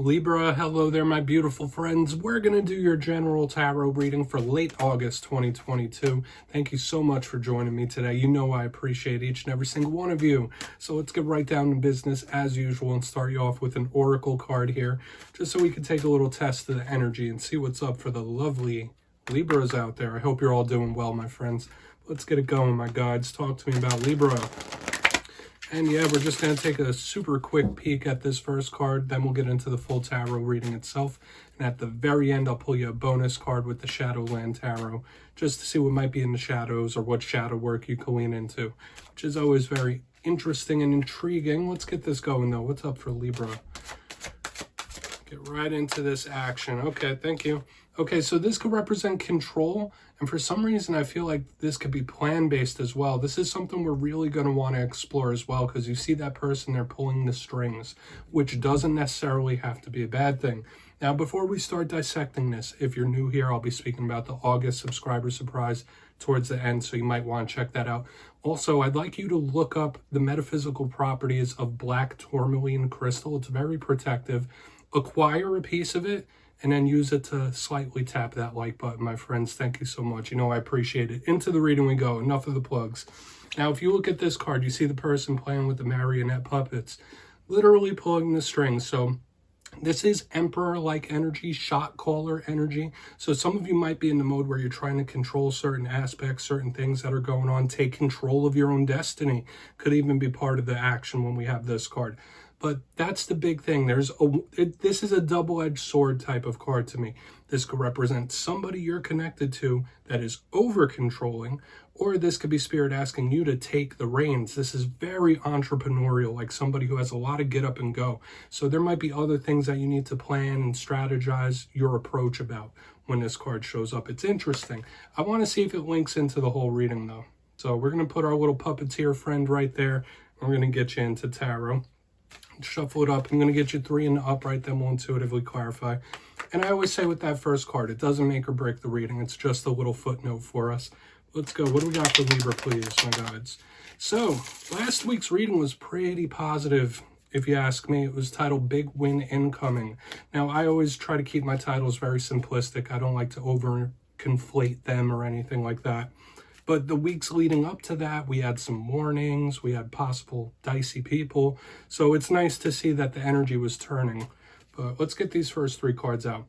Libra, hello there, my beautiful friends. We're going to do your general tarot reading for late August 2022. Thank you so much for joining me today. You know I appreciate each and every single one of you. So let's get right down to business as usual and start you off with an oracle card here, just so we can take a little test of the energy and see what's up for the lovely Libras out there. I hope you're all doing well, my friends. Let's get it going, my guides. Talk to me about Libra. And yeah, we're just going to take a super quick peek at this first card, then we'll get into the full tarot reading itself. And at the very end, I'll pull you a bonus card with the Shadowland Tarot, just to see what might be in the shadows or what shadow work you can lean into, which is always very interesting and intriguing. Let's get this going, though. What's up for Libra? Get right into this action. Okay, thank you. Okay, so this could represent control, and for some reason I feel like this could be plan-based as well. This is something we're really going to want to explore as well, because you see that person there pulling the strings, which doesn't necessarily have to be a bad thing. Now, before we start dissecting this, if you're new here, I'll be speaking about the August subscriber surprise towards the end, so you might want to check that out. Also, I'd like you to look up the metaphysical properties of black tourmaline crystal. It's very protective. Acquire a piece of it and then use it to slightly tap that like button, my friends. Thank you so much. You know I appreciate it. Into the reading we go. Enough of the plugs. Now, if you look at this card, you see the person playing with the marionette puppets, literally pulling the strings. So this is Emperor-like energy, shot caller energy. So some of you might be in the mode where you're trying to control certain aspects, certain things that are going on. Take control of your own destiny. Could even be part of the action when we have this card. But that's the big thing. This is a double-edged sword type of card to me. This could represent somebody you're connected to that is over-controlling, or this could be Spirit asking you to take the reins. This is very entrepreneurial, like somebody who has a lot of get up and go. So there might be other things that you need to plan and strategize your approach about when this card shows up. It's interesting. I want to see if it links into the whole reading, though. So we're going to put our little puppeteer friend right there. We're going to get you into tarot. Shuffle it up. I'm going to get you 3 in the upright, then we'll intuitively clarify. And I always say with that first card, it doesn't make or break the reading. It's just a little footnote for us. Let's go. What do we got for Libra, please, my guides? So, last week's reading was pretty positive, if you ask me. It was titled Big Win Incoming. Now, I always try to keep my titles very simplistic. I don't like to over-conflate them or anything like that. But the weeks leading up to that, we had some warnings, we had possible dicey people. So it's nice to see that the energy was turning. But let's get these first 3 cards out.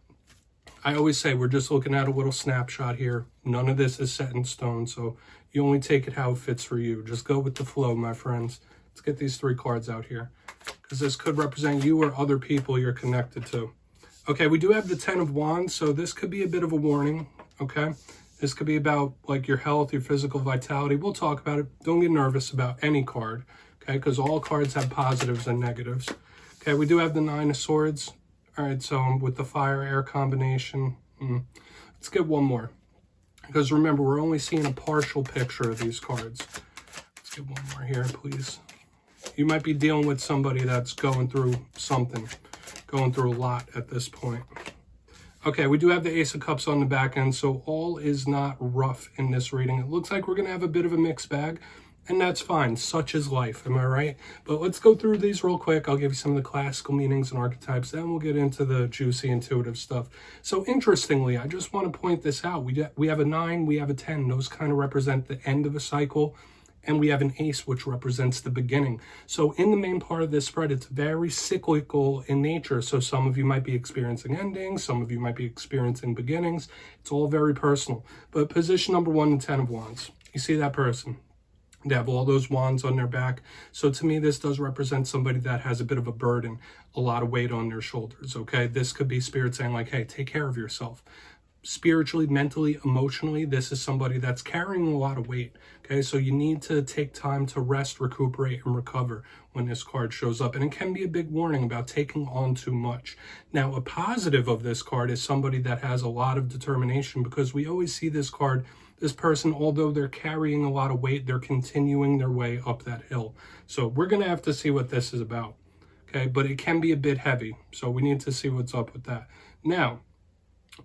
I always say we're just looking at a little snapshot here. None of this is set in stone, so you only take it how it fits for you. Just go with the flow, my friends. Let's get these 3 cards out here, because this could represent you or other people you're connected to. Okay, we do have the 10 of Wands, so this could be a bit of a warning, okay? This could be about like your health, your physical vitality. We'll talk about it. Don't get nervous about any card, okay? Because all cards have positives and negatives. Okay, we do have the 9 of Swords. All right, so with the fire-air combination, let's get one more. Because remember, we're only seeing a partial picture of these cards. Let's get one more here, please. You might be dealing with somebody that's going through something, going through a lot at this point. Okay, we do have the Ace of Cups on the back end, so all is not rough in this reading. It looks like we're going to have a bit of a mixed bag, and that's fine. Such is life, am I right? But let's go through these real quick. I'll give you some of the classical meanings and archetypes, then we'll get into the juicy intuitive stuff. So interestingly, I just want to point this out. We have a 9, we have a 10. Those kind of represent the end of a cycle. And we have an ace, which represents the beginning. So in the main part of this spread, it's very cyclical in nature. So some of you might be experiencing endings. Some of you might be experiencing beginnings. It's all very personal. But position number 1, the 10 of Wands. You see that person? They have all those wands on their back. So to me, this does represent somebody that has a bit of a burden, a lot of weight on their shoulders, okay? This could be Spirit saying like, hey, take care of yourself. Spiritually, mentally, emotionally, this is somebody that's carrying a lot of weight, okay? So you need to take time to rest, recuperate, and recover when this card shows up. And it can be a big warning about taking on too much. Now, a positive of this card is somebody that has a lot of determination, because we always see this card, this person, although they're carrying a lot of weight, they're continuing their way up that hill. So we're going to have to see what this is about, okay? But it can be a bit heavy, so we need to see what's up with that. Now,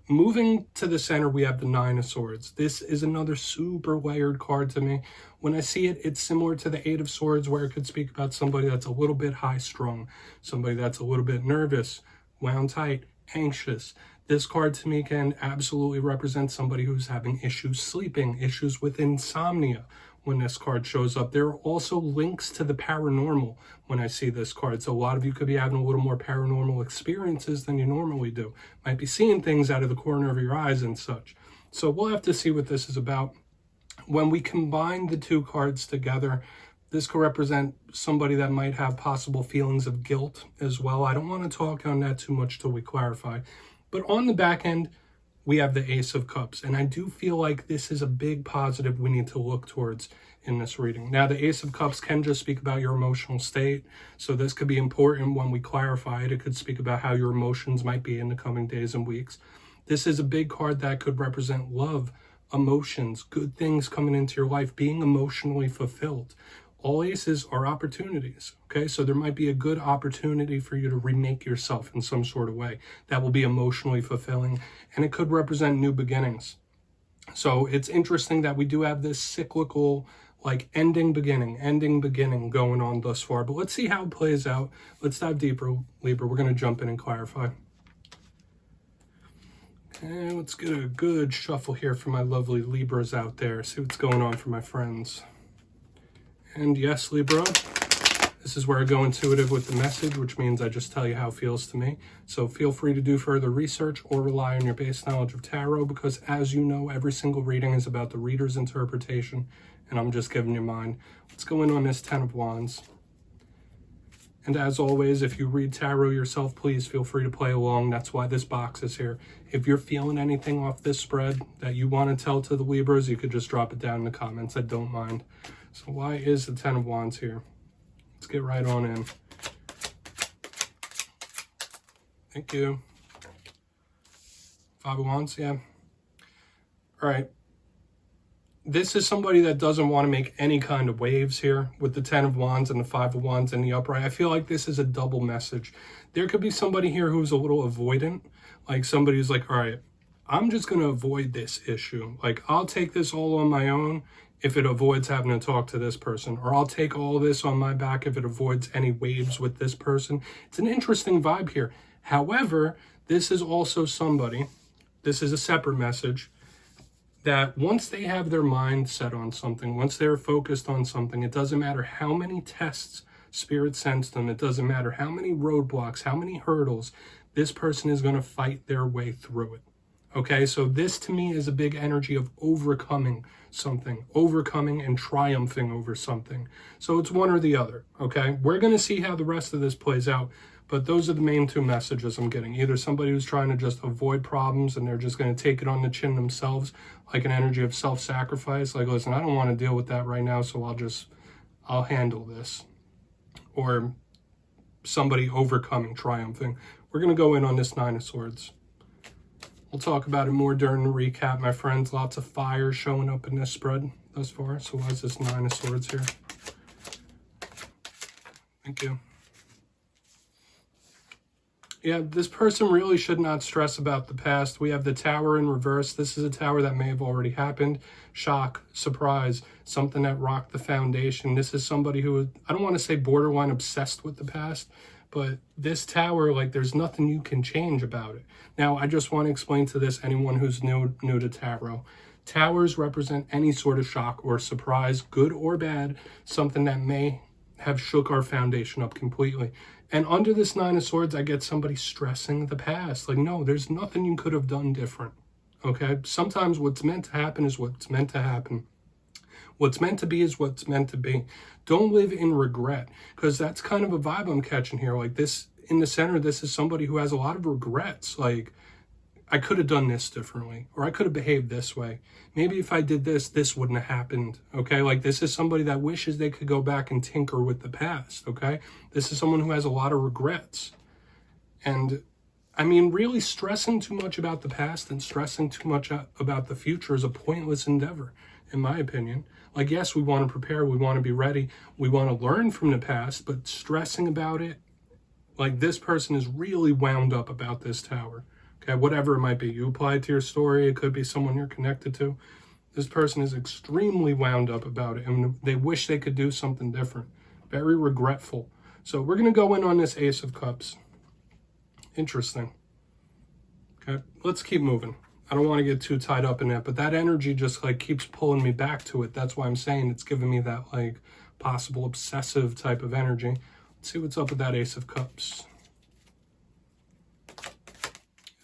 moving to the center, we have the 9 of Swords. This is another super layered card to me. When I see it, it's similar to the 8 of Swords, where it could speak about somebody that's a little bit high-strung, somebody that's a little bit nervous, wound tight, anxious. This card to me can absolutely represent somebody who's having issues sleeping, issues with insomnia. When this card shows up, there are also links to the paranormal when I see this card. So a lot of you could be having a little more paranormal experiences than you normally do. Might be seeing things out of the corner of your eyes and such. So we'll have to see what this is about. When we combine the two cards together, this could represent somebody that might have possible feelings of guilt as well. I don't want to talk on that too much till we clarify. But on the back end, we have the Ace of Cups. And I do feel like this is a big positive we need to look towards in this reading. Now, the Ace of Cups can just speak about your emotional state. So this could be important when we clarify it. It could speak about how your emotions might be in the coming days and weeks. This is a big card that could represent love, emotions, good things coming into your life, being emotionally fulfilled. All aces are opportunities, okay? So there might be a good opportunity for you to remake yourself in some sort of way that will be emotionally fulfilling, and it could represent new beginnings. So it's interesting that we do have this cyclical, like ending, beginning going on thus far. But let's see how it plays out. Let's dive deeper, Libra. We're going to jump in and clarify. Okay, let's get a good shuffle here for my lovely Libras out there. See what's going on for my friends. And yes, Libra, this is where I go intuitive with the message, which means I just tell you how it feels to me. So feel free to do further research or rely on your base knowledge of tarot, because as you know, every single reading is about the reader's interpretation, and I'm just giving you mine. Let's go in on this Ten of Wands. And as always, if you read tarot yourself, please feel free to play along. That's why this box is here. If you're feeling anything off this spread that you want to tell to the Libras, you could just drop it down in the comments. I don't mind. So why is the Ten of Wands here? Let's get right on in. Thank you. Five of Wands, yeah. All right. This is somebody that doesn't want to make any kind of waves here with the Ten of Wands and the Five of Wands and the upright. I feel like this is a double message. There could be somebody here who's a little avoidant, like somebody who's like, all right, I'm just going to avoid this issue. Like, I'll take this all on my own if it avoids having to talk to this person, or I'll take all this on my back if it avoids any waves with this person. It's an interesting vibe here. However, this is also somebody, this is a separate message, that once they have their mind set on something, once they're focused on something, it doesn't matter how many tests Spirit sends them, it doesn't matter how many roadblocks, how many hurdles, this person is going to fight their way through it. Okay, so this to me is a big energy of overcoming something, overcoming and triumphing over something. So it's one or the other, okay? We're going to see how the rest of this plays out, but those are the main two messages I'm getting. Either somebody who's trying to just avoid problems and they're just going to take it on the chin themselves, like an energy of self-sacrifice, like, listen, I don't want to deal with that right now, so I'll handle this. Or somebody overcoming, triumphing. We're going to go in on this Nine of Swords. We'll talk about it more during the recap, my friends. Lots of fire showing up in this spread thus far. So why is this Nine of Swords here? Thank you. Yeah, this person really should not stress about the past. We have the Tower in reverse. This is a tower that may have already happened. Shock, surprise, something that rocked the foundation. This is somebody who, I don't want to say borderline obsessed with the past, but this tower, like, there's nothing you can change about it. Now, I just want to explain to this, anyone who's new to tarot. Towers represent any sort of shock or surprise, good or bad, something that may have shook our foundation up completely. And under this Nine of Swords, I get somebody stressing the past. Like, no, there's nothing you could have done different, okay? Sometimes what's meant to happen is what's meant to happen. What's meant to be is what's meant to be. Don't live in regret, because that's kind of a vibe I'm catching here. Like, this, in the center, this is somebody who has a lot of regrets. Like, I could have done this differently, or I could have behaved this way. Maybe if I did this, this wouldn't have happened, okay? Like, this is somebody that wishes they could go back and tinker with the past, okay? This is someone who has a lot of regrets. And, I mean, really stressing too much about the past and stressing too much about the future is a pointless endeavor, in my opinion. Like, yes, we want to prepare, we want to be ready, we want to learn from the past, but stressing about it, like, this person is really wound up about this tower. Okay, whatever it might be. You apply it to your story. It could be someone you're connected to. This person is extremely wound up about it, and they wish they could do something different. Very regretful. So we're going to go in on this Ace of Cups. Interesting. Okay, let's keep moving. I don't want to get too tied up in that, but that energy just like keeps pulling me back to it. That's why I'm saying it's giving me that like possible obsessive type of energy. Let's see what's up with that Ace of Cups.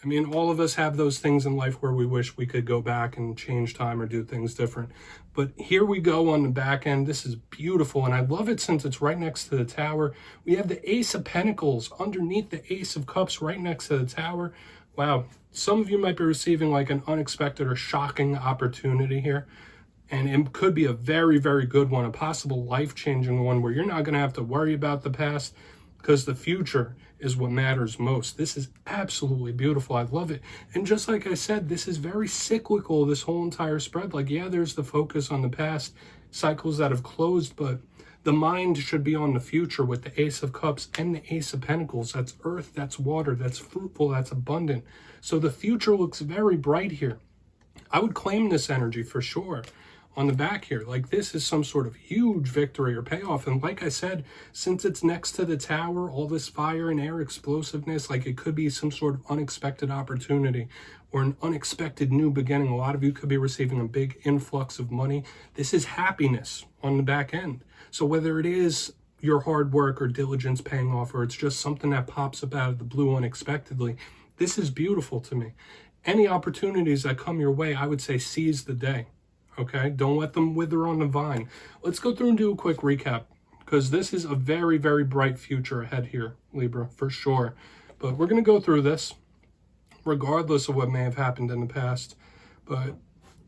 I mean, all of us have those things in life where we wish we could go back and change time or do things different. But here we go on the back end. This is beautiful, and I love it since it's right next to the Tower. We have the Ace of Pentacles underneath the Ace of Cups right next to the Tower. Wow, some of you might be receiving like an unexpected or shocking opportunity here. And it could be a very, very good one, a possible life-changing one where you're not going to have to worry about the past because the future is what matters most. This is absolutely beautiful. I love it. And just like I said, this is very cyclical, this whole entire spread. Like, yeah, there's the focus on the past, cycles that have closed, but the mind should be on the future with the Ace of Cups and the Ace of Pentacles. That's earth, that's water, that's fruitful, that's abundant. So the future looks very bright here. I would claim this energy for sure on the back here. Like, this is some sort of huge victory or payoff. And like I said, since it's next to the Tower, all this fire and air explosiveness, like it could be some sort of unexpected opportunity or an unexpected new beginning. A lot of you could be receiving a big influx of money. This is happiness on the back end. So whether it is your hard work or diligence paying off, or it's just something that pops up out of the blue unexpectedly, this is beautiful to me. Any opportunities that come your way, I would say seize the day. Okay, don't let them wither on the vine. Let's go through and do a quick recap, because this is a very, very bright future ahead here, Libra, for sure. But we're going to go through this, regardless of what may have happened in the past. But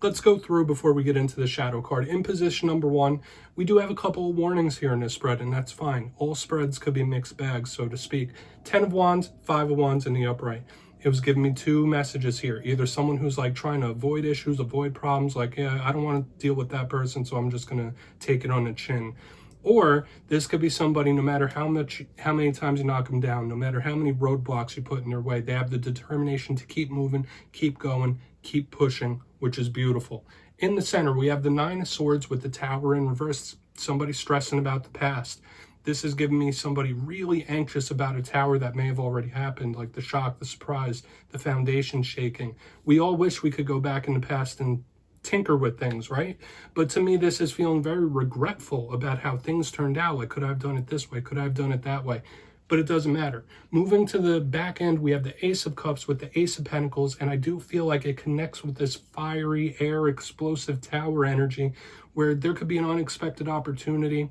let's go through before we get into the shadow card. In position number 1, we do have a couple of warnings here in this spread, and that's fine. All spreads could be mixed bags, so to speak. 10 of Wands, 5 of Wands in the upright. It was giving me 2 messages here. Either someone who's like trying to avoid issues, avoid problems, like, yeah, I don't want to deal with that person, so I'm just going to take it on the chin. Or this could be somebody, no matter how many times you knock them down, no matter how many roadblocks you put in their way, they have the determination to keep moving, keep going, keep pushing, which is beautiful. In the center, we have the 9 of Swords with the Tower in reverse. Somebody stressing about the past. This is giving me somebody really anxious about a Tower that may have already happened, like the shock, the surprise, the foundation shaking. We all wish we could go back in the past and tinker with things, right? But to me, this is feeling very regretful about how things turned out. Like, could I have done it this way? Could I have done it that way? But it doesn't matter. Moving to the back end, we have the Ace of Cups with the Ace of Pentacles, and I do feel like it connects with this fiery, air, explosive Tower energy, where there could be an unexpected opportunity,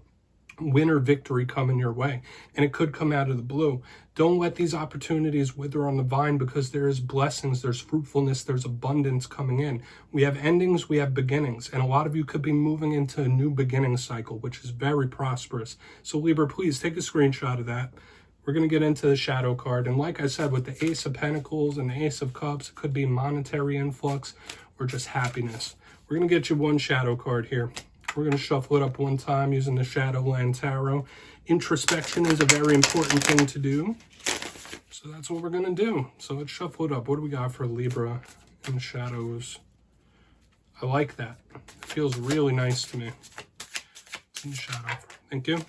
win or victory coming your way, and it could come out of the blue. Don't let these opportunities wither on the vine, because there is blessings, there's fruitfulness, there's abundance coming in. We have endings, we have beginnings, and a lot of you could be moving into a new beginning cycle, which is very prosperous. So Libra, please take a screenshot of that. We're going to get into the shadow card, and like I said, with the Ace of Pentacles and the Ace of Cups, it could be monetary influx or just happiness. We're going to get you one shadow card here. We're going to shuffle it up one time using the Shadowland Tarot. Introspection is a very important thing to do. So that's what we're going to do. So let's shuffle it up. What do we got for Libra in the shadows? I like that. It feels really nice to me. It's in the shadow. Thank you.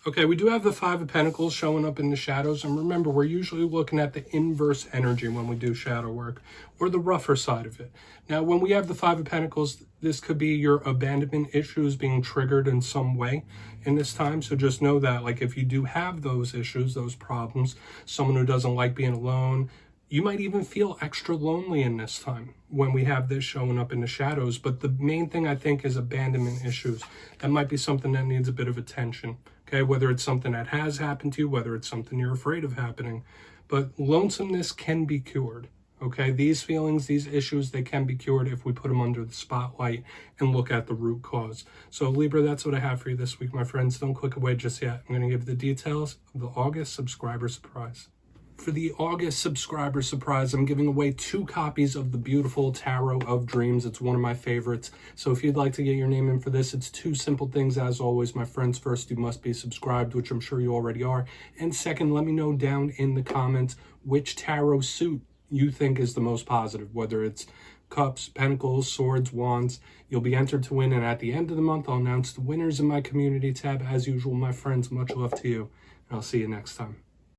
Okay, we do have the 5 of Pentacles showing up in the shadows. And remember, we're usually looking at the inverse energy when we do shadow work, or the rougher side of it. Now, when we have the 5 of Pentacles, this could be your abandonment issues being triggered in some way in this time. So just know that, like, if you do have those issues, those problems, someone who doesn't like being alone, you might even feel extra lonely in this time when we have this showing up in the shadows. But the main thing, I think, is abandonment issues. That might be something that needs a bit of attention. Okay, whether it's something that has happened to you, whether it's something you're afraid of happening. But lonesomeness can be cured. Okay, these feelings, these issues, they can be cured if we put them under the spotlight and look at the root cause. So Libra, that's what I have for you this week, my friends. Don't click away just yet. I'm going to give the details of the August subscriber surprise. For the August subscriber surprise, I'm giving away 2 copies of the beautiful Tarot of Dreams. It's one of my favorites. So if you'd like to get your name in for this, it's 2 simple things. As always, my friends, first, you must be subscribed, which I'm sure you already are. And second, let me know down in the comments which tarot suit you think is the most positive, whether it's Cups, Pentacles, Swords, Wands. You'll be entered to win, and at the end of the month, I'll announce the winners in my community tab. As usual, my friends, much love to you, and I'll see you next time.